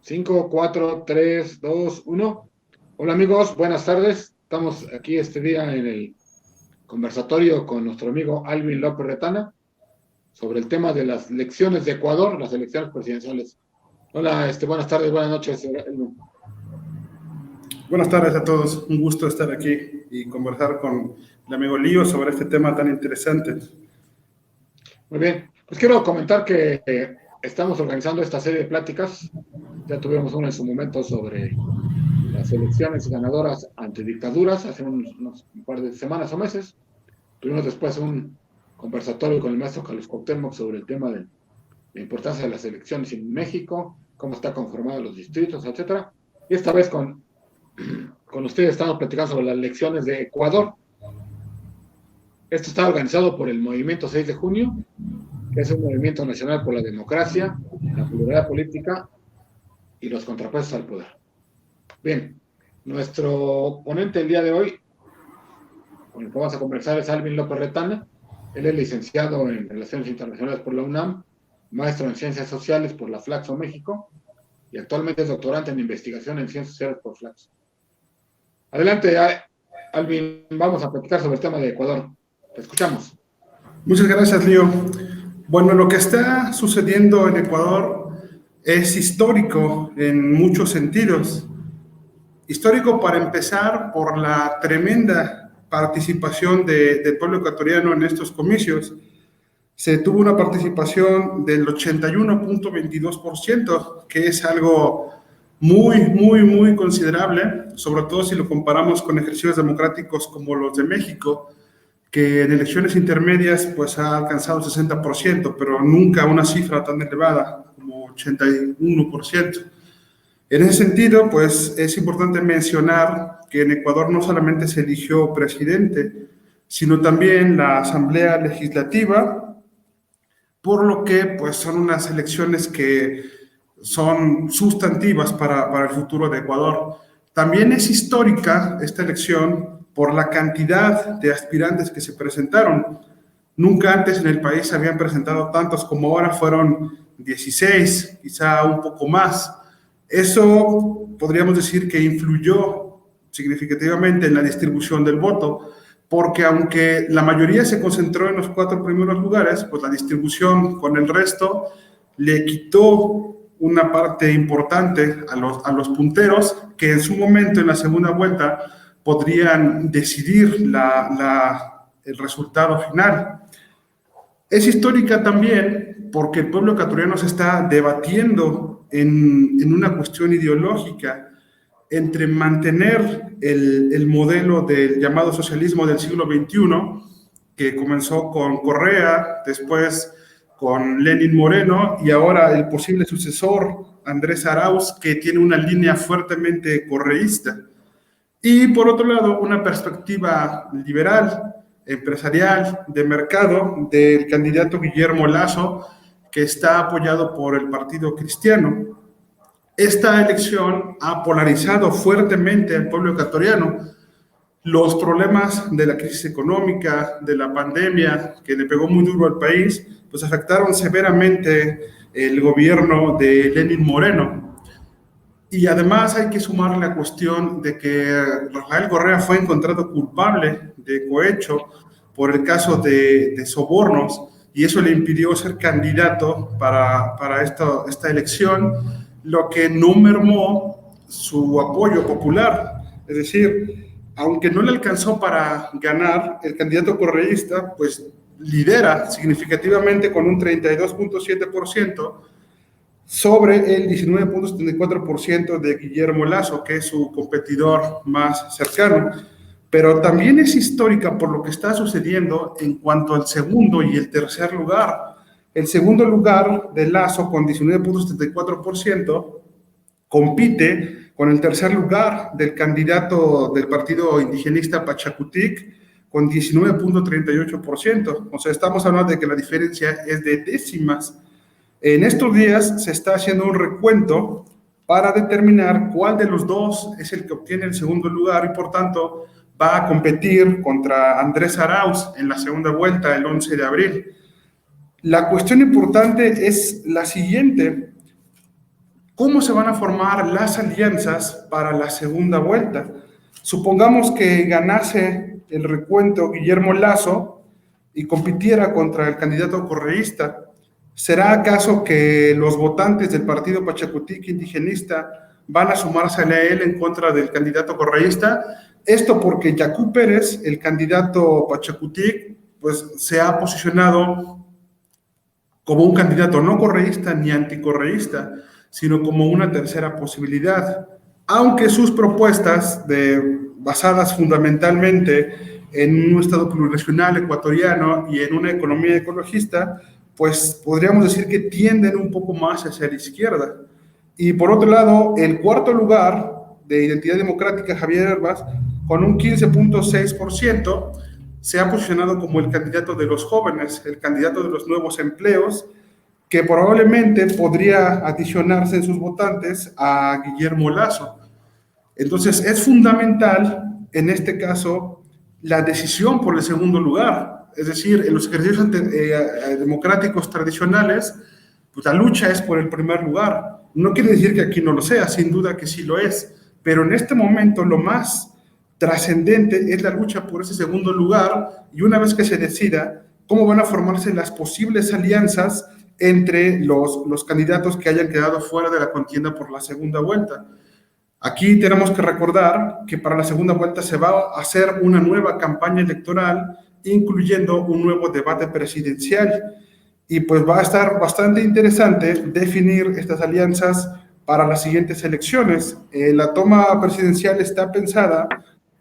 5, 4, 3, 2, 1. Hola amigos, buenas tardes. Estamos aquí este día en el conversatorio con nuestro amigo Alvin López Retana sobre el tema de las elecciones de Ecuador, las elecciones presidenciales. Hola, buenas tardes, buenas noches, Alvin. Buenas tardes a todos, un gusto estar aquí y conversar con el amigo Lío sobre este tema tan interesante. Muy bien, pues quiero comentar que estamos organizando esta serie de pláticas. Ya tuvimos una en su momento sobre las elecciones ganadoras ante dictaduras hace un par de semanas o meses. Tuvimos después un conversatorio con el maestro Carlos Cuauhtémoc sobre el tema de la importancia de las elecciones en México, cómo está conformados los distritos, etcétera. Y esta vez con ustedes estamos platicando sobre las elecciones de Ecuador. Esto está organizado por el Movimiento 6 de Junio, que es un movimiento nacional por la democracia, la pluralidad política y los contrapesos al poder. Bien, nuestro ponente el día de hoy, con el que vamos a conversar, es Alvin López Retana. Él es licenciado en Relaciones Internacionales por la UNAM, maestro en Ciencias Sociales por la Flaxo México y actualmente es doctorante en Investigación en Ciencias Sociales por Flaxo. Adelante, Alvin, vamos a platicar sobre el tema de Ecuador. Te escuchamos. Muchas gracias, Lío. Bueno, lo que está sucediendo en Ecuador es histórico en muchos sentidos. Histórico para empezar por la tremenda participación del pueblo ecuatoriano en estos comicios. Se tuvo una participación del 81.22%, que es algo muy considerable, sobre todo si lo comparamos con ejercicios democráticos como los de México, que en elecciones intermedias pues ha alcanzado el 60%, pero nunca una cifra tan elevada como 81%. En ese sentido, pues es importante mencionar que en Ecuador no solamente se eligió presidente, sino también la Asamblea Legislativa, por lo que pues son unas elecciones que son sustantivas para el futuro de Ecuador. También es histórica esta elección por la cantidad de aspirantes que se presentaron. Nunca antes en el país se habían presentado tantos como ahora, fueron 16, quizá un poco más. Eso podríamos decir que influyó significativamente en la distribución del voto, porque aunque la mayoría se concentró en los 4 primeros lugares, pues la distribución con el resto le quitó una parte importante a los punteros que en su momento, en la segunda vuelta, podrían decidir el resultado final. Es histórica también porque el pueblo ecuatoriano se está debatiendo en una cuestión ideológica entre mantener el modelo del llamado socialismo del siglo XXI, que comenzó con Correa, después con Lenín Moreno y ahora el posible sucesor, Andrés Arauz, que tiene una línea fuertemente correísta. Y por otro lado, una perspectiva liberal, empresarial, de mercado, del candidato Guillermo Lasso, que está apoyado por el Partido Cristiano. Esta elección ha polarizado fuertemente al pueblo ecuatoriano. Los problemas de la crisis económica, de la pandemia, que le pegó muy duro al país, pues afectaron severamente el gobierno de Lenín Moreno. Y además hay que sumar la cuestión de que Rafael Correa fue encontrado culpable de cohecho por el caso de sobornos, y eso le impidió ser candidato para esta elección, lo que no mermó su apoyo popular. Es decir, aunque no le alcanzó para ganar, el candidato correísta pues lidera significativamente con un 32.7% sobre el 19.74% de Guillermo Lasso, que es su competidor más cercano. Pero también es histórica por lo que está sucediendo en cuanto al segundo y el tercer lugar. El segundo lugar de Lasso, con 19.74%, compite con el tercer lugar del candidato del partido indigenista Pachacutic, con 19.38%. O sea, estamos hablando de que la diferencia es de décimas. En estos días se está haciendo un recuento para determinar cuál de los dos es el que obtiene el segundo lugar y por tanto va a competir contra Andrés Arauz en la segunda vuelta el 11 de abril. La cuestión importante es la siguiente. ¿Cómo se van a formar las alianzas para la segunda vuelta? Supongamos que ganase el recuento Guillermo Lasso y compitiera contra el candidato correísta. ¿Será acaso que los votantes del partido Pachacutic indigenista van a sumarse a él en contra del candidato correísta? Esto porque Yacú Pérez, el candidato Pachacutic, pues se ha posicionado como un candidato no correísta ni anticorreísta, sino como una tercera posibilidad. Aunque sus propuestas, basadas fundamentalmente en un Estado plurinacional ecuatoriano y en una economía ecologista, pues podríamos decir que tienden un poco más hacia la izquierda. Y por otro lado, el cuarto lugar de Identidad Democrática, Javier Herbas, con un 15.6%, se ha posicionado como el candidato de los jóvenes, el candidato de los nuevos empleos, que probablemente podría adicionarse en sus votantes a Guillermo Lasso. Entonces, es fundamental, en este caso, la decisión por el segundo lugar. Es decir, en los ejercicios democráticos tradicionales, pues la lucha es por el primer lugar. No quiere decir que aquí no lo sea, sin duda que sí lo es, pero en este momento lo más trascendente es la lucha por ese segundo lugar, y una vez que se decida cómo van a formarse las posibles alianzas entre los candidatos que hayan quedado fuera de la contienda por la segunda vuelta. Aquí tenemos que recordar que para la segunda vuelta se va a hacer una nueva campaña electoral, incluyendo un nuevo debate presidencial. Y pues va a estar bastante interesante definir estas alianzas para las siguientes elecciones. La toma presidencial está pensada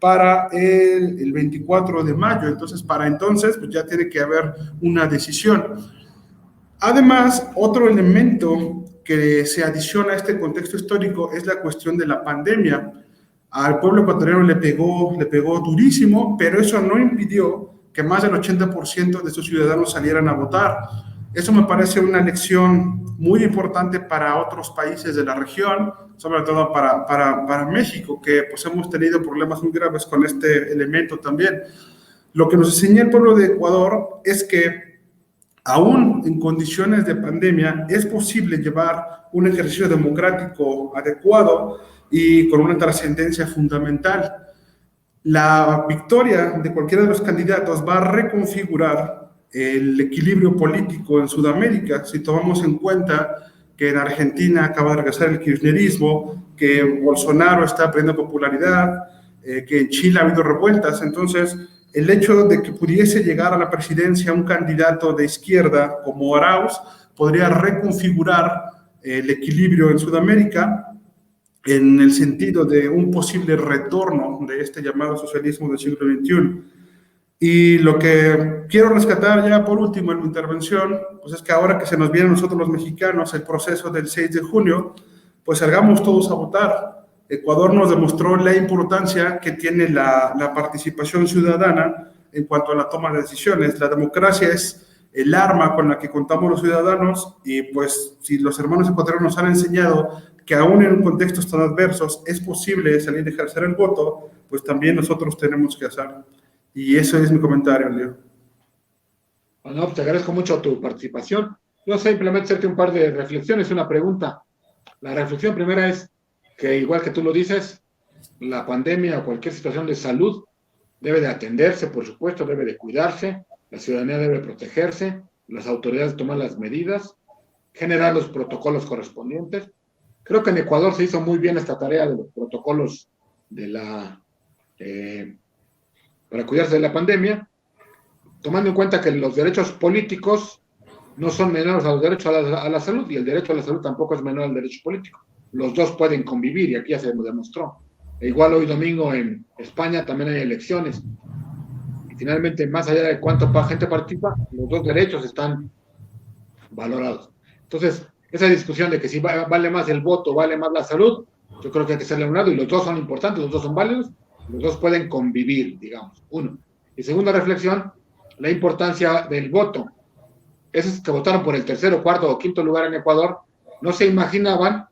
para el 24 de mayo, entonces para entonces pues ya tiene que haber una decisión. Además, otro elemento que se adiciona a este contexto histórico es la cuestión de la pandemia. Al pueblo ecuatoriano le pegó durísimo, pero eso no impidió que más del 80% de sus ciudadanos salieran a votar. Eso me parece una lección muy importante para otros países de la región, sobre todo para México, que pues hemos tenido problemas muy graves con este elemento también. Lo que nos enseña el pueblo de Ecuador es que aún en condiciones de pandemia es posible llevar un ejercicio democrático adecuado y con una trascendencia fundamental. La victoria de cualquiera de los candidatos va a reconfigurar el equilibrio político en Sudamérica. Si tomamos en cuenta que en Argentina acaba de regresar el kirchnerismo, que Bolsonaro está perdiendo popularidad, que en Chile ha habido revueltas, entonces el hecho de que pudiese llegar a la presidencia un candidato de izquierda como Arauz podría reconfigurar el equilibrio en Sudamérica en el sentido de un posible retorno de este llamado socialismo del siglo XXI. Y lo que quiero rescatar ya por último en mi intervención, pues es que ahora que se nos viene a nosotros los mexicanos el proceso del 6 de junio, pues salgamos todos a votar. Ecuador nos demostró la importancia que tiene la participación ciudadana en cuanto a la toma de decisiones. La democracia es el arma con la que contamos los ciudadanos, y pues si los hermanos ecuatorianos nos han enseñado que aún en contextos tan adversos es posible salir a ejercer el voto, pues también nosotros tenemos que hacer. Y eso es mi comentario, Leo. Bueno, pues te agradezco mucho tu participación. Yo simplemente hacerte un par de reflexiones y una pregunta. La reflexión primera es que, igual que tú lo dices, la pandemia o cualquier situación de salud debe de atenderse, por supuesto, debe de cuidarse, la ciudadanía debe protegerse, las autoridades toman las medidas, generar los protocolos correspondientes. Creo que en Ecuador se hizo muy bien esta tarea de los protocolos para cuidarse de la pandemia, tomando en cuenta que los derechos políticos no son menores a los derechos a la salud, y el derecho a la salud tampoco es menor al derecho político. Los dos pueden convivir, y aquí ya se demostró. E igual hoy domingo en España también hay elecciones. Y finalmente, más allá de cuánta gente participa, los dos derechos están valorados. Entonces, esa discusión de que si vale más el voto, vale más la salud, yo creo que hay que hacerle a un lado, y los dos son importantes, los dos son válidos, los dos pueden convivir, digamos, uno. Y segunda reflexión, la importancia del voto. Esos que votaron por el tercero, cuarto o quinto lugar en Ecuador, no se imaginaban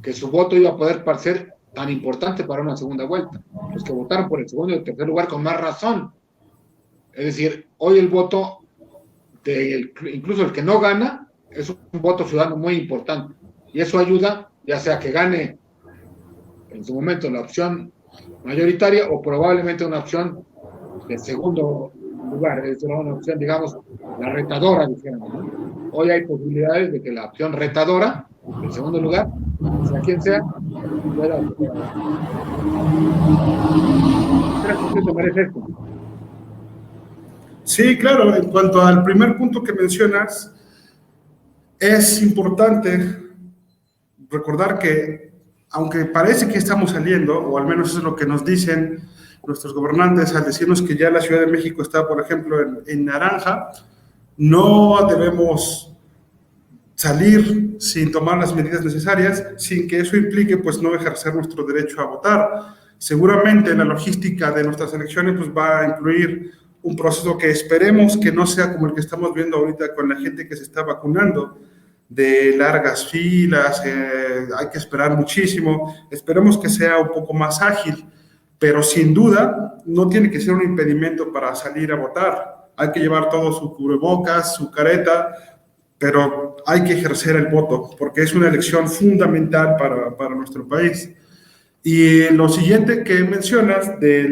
que su voto iba a poder ser tan importante para una segunda vuelta. Los que votaron por el segundo y el tercer lugar con más razón. Es decir, hoy el voto, incluso el que no gana, es un voto ciudadano muy importante. Y eso ayuda ya sea que gane en su momento la opción mayoritaria o probablemente una opción de segundo lugar, es una opción, digamos, la retadora, dijéramos, ¿no? Hoy hay posibilidades de que la opción retadora, del segundo lugar, sea quien sea, pueda obtener la mayoría. ¿Qué crees que te merece esto? Sí, claro, en cuanto al primer punto que mencionas, es importante recordar que, aunque parece que estamos saliendo, o al menos eso es lo que nos dicen nuestros gobernantes al decirnos que ya la Ciudad de México está, por ejemplo, en naranja, no debemos salir sin tomar las medidas necesarias, sin que eso implique pues no ejercer nuestro derecho a votar. Seguramente la logística de nuestras elecciones pues va a incluir un proceso que esperemos que no sea como el que estamos viendo ahorita con la gente que se está vacunando, de largas filas, hay que esperar muchísimo, esperemos que sea un poco más ágil, pero sin duda no tiene que ser un impedimento para salir a votar. Hay que llevar todo su cubrebocas, su careta, pero hay que ejercer el voto porque es una elección fundamental para nuestro país. Y lo siguiente que mencionas de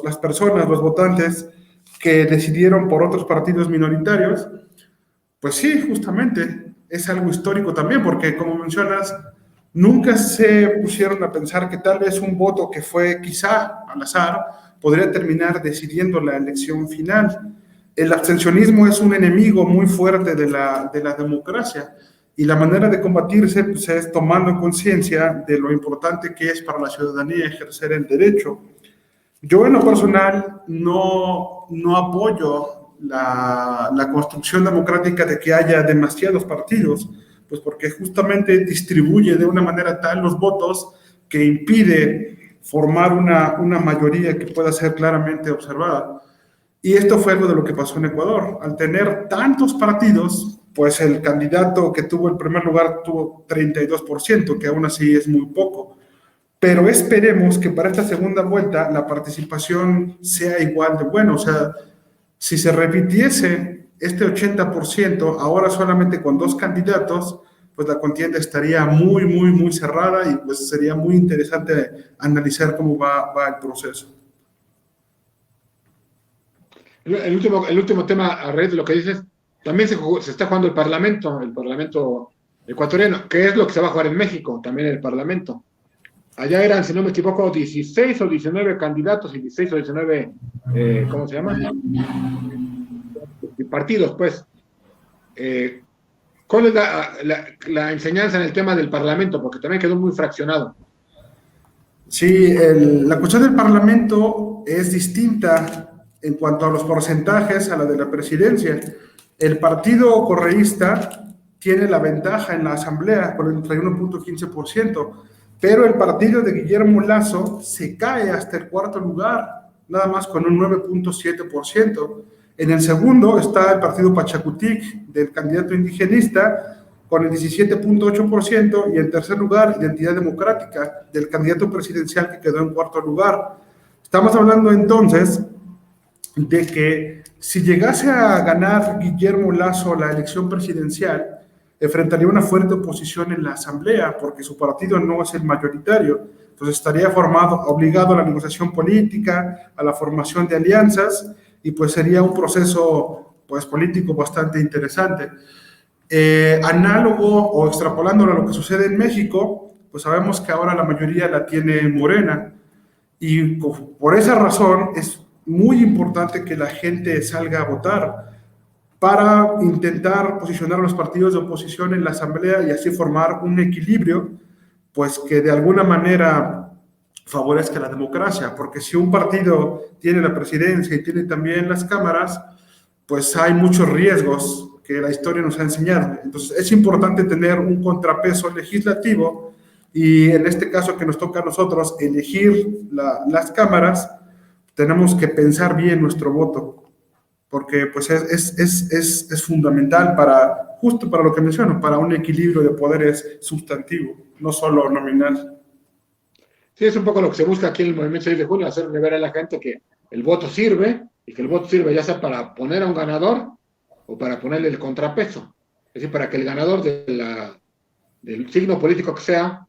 las personas, los votantes que decidieron por otros partidos minoritarios, pues sí, justamente es algo histórico también, porque como mencionas, nunca se pusieron a pensar que tal vez un voto que fue quizá al azar podría terminar decidiendo la elección final. El abstencionismo es un enemigo muy fuerte de la democracia y la manera de combatirse pues, es tomando conciencia de lo importante que es para la ciudadanía ejercer el derecho. Yo en lo personal no apoyo la construcción democrática de que haya demasiados partidos, pues porque justamente distribuye de una manera tal los votos que impide formar una mayoría que pueda ser claramente observada. Y esto fue algo de lo que pasó en Ecuador. Al tener tantos partidos, pues el candidato que tuvo el primer lugar tuvo 32%, que aún así es muy poco. Pero esperemos que para esta segunda vuelta la participación sea igual de buena. O sea, si se repitiese este 80%, ahora solamente con dos candidatos, pues la contienda estaría muy, muy, muy cerrada y pues sería muy interesante analizar cómo va el proceso. El último tema, a raíz de lo que dices, también se está jugando el Parlamento ecuatoriano, que es lo que se va a jugar en México, también el Parlamento. Allá eran, si no me equivoco, 16 o 19 candidatos y 16 o 19, ¿cómo se llama? Partidos, pues. ¿Cuál es la enseñanza en el tema del Parlamento? Porque también quedó muy fraccionado. Sí, la cuestión del Parlamento es distinta en cuanto a los porcentajes a la de la presidencia. El partido correísta tiene la ventaja en la Asamblea con el 31.15%, pero el partido de Guillermo Lasso se cae hasta el cuarto lugar, nada más con un 9.7%. En el segundo está el partido Pachacutic del candidato indigenista con el 17.8%, y en tercer lugar, Identidad Democrática, del candidato presidencial que quedó en cuarto lugar. Estamos hablando entonces de que si llegase a ganar Guillermo Lasso la elección presidencial, enfrentaría una fuerte oposición en la Asamblea, porque su partido no es el mayoritario. Entonces estaría obligado a la negociación política, a la formación de alianzas, y pues sería un proceso pues, político bastante interesante. Análogo o extrapolándolo a lo que sucede en México, pues sabemos que ahora la mayoría la tiene Morena y por esa razón es muy importante que la gente salga a votar para intentar posicionar a los partidos de oposición en la asamblea y así formar un equilibrio, pues que de alguna manera favorezca la democracia, porque si un partido tiene la presidencia y tiene también las cámaras, pues hay muchos riesgos que la historia nos ha enseñado. Entonces es importante tener un contrapeso legislativo y en este caso que nos toca a nosotros elegir las cámaras, tenemos que pensar bien nuestro voto, porque pues es fundamental para, justo para lo que menciono, para un equilibrio de poderes sustantivo, no solo nominal. Sí, es un poco lo que se busca aquí en el Movimiento 6 de Junio, hacerle ver a la gente que el voto sirve y que el voto sirve ya sea para poner a un ganador o para ponerle el contrapeso. Es decir, para que el ganador del signo político que sea,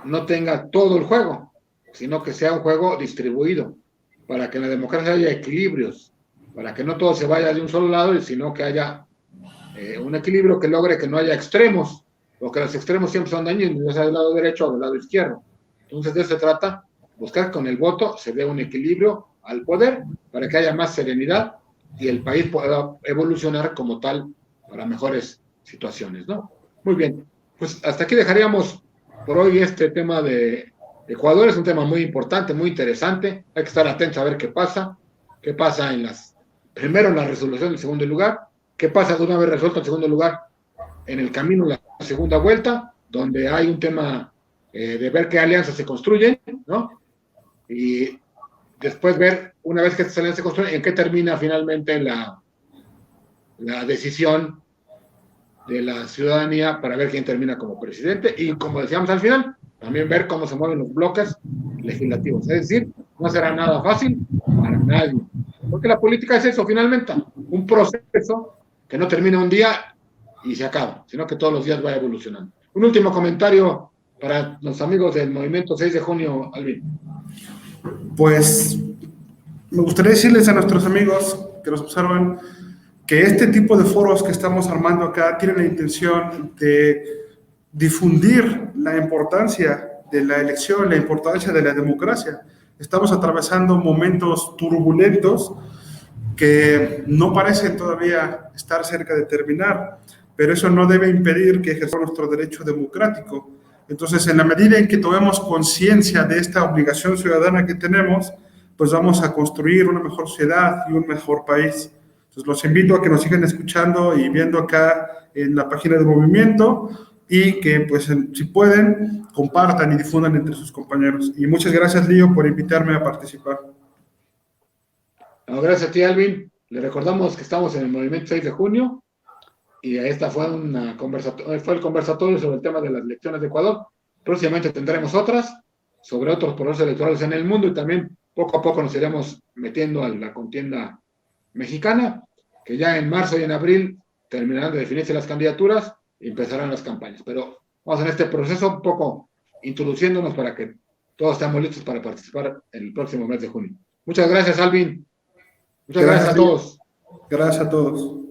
no tenga todo el juego, sino que sea un juego distribuido, para que en la democracia haya equilibrios, para que no todo se vaya de un solo lado, sino que haya un equilibrio que logre que no haya extremos, porque los extremos siempre son dañinos, ya sea del lado derecho o del lado izquierdo. Entonces de eso se trata, buscar que con el voto se dé un equilibrio al poder para que haya más serenidad y el país pueda evolucionar como tal para mejores situaciones, ¿no? Muy bien, pues hasta aquí dejaríamos por hoy este tema de Ecuador. Es un tema muy importante, muy interesante, hay que estar atentos a ver qué pasa primero en la resolución del segundo lugar, qué pasa de una vez resuelto el segundo lugar en el camino la segunda vuelta, donde hay un tema de ver qué alianzas se construyen, ¿no? Y después ver, una vez que estas alianzas se construyen, en qué termina finalmente la decisión de la ciudadanía para ver quién termina como presidente y, como decíamos al final, también ver cómo se mueven los bloques legislativos. Es decir, no será nada fácil para nadie, porque la política es eso, finalmente, un proceso que no termina un día y se acaba, sino que todos los días va evolucionando. Un último comentario para los amigos del movimiento 6 de junio, Alvin. Pues me gustaría decirles a nuestros amigos que nos observan que este tipo de foros que estamos armando acá tienen la intención de difundir la importancia de la elección, la importancia de la democracia. Estamos atravesando momentos turbulentos que no parecen todavía estar cerca de terminar, pero eso no debe impedir que ejerzamos nuestro derecho democrático. Entonces, en la medida en que tomemos conciencia de esta obligación ciudadana que tenemos, pues vamos a construir una mejor sociedad y un mejor país. Entonces, los invito a que nos sigan escuchando y viendo acá en la página de Movimiento y que, pues, si pueden, compartan y difundan entre sus compañeros. Y muchas gracias, Lío, por invitarme a participar. No, gracias a ti, Alvin. Le recordamos que estamos en el Movimiento 6 de junio y esta fue el conversatorio sobre el tema de las elecciones de Ecuador. Próximamente tendremos otras sobre otros procesos electorales en el mundo y también poco a poco nos iremos metiendo a la contienda mexicana, que ya en marzo y en abril terminarán de definirse las candidaturas y empezarán las campañas. Pero vamos en este proceso un poco introduciéndonos para que todos estemos listos para participar en el próximo mes de junio. Muchas gracias, Alvin. Muchas gracias a todos. Gracias a todos.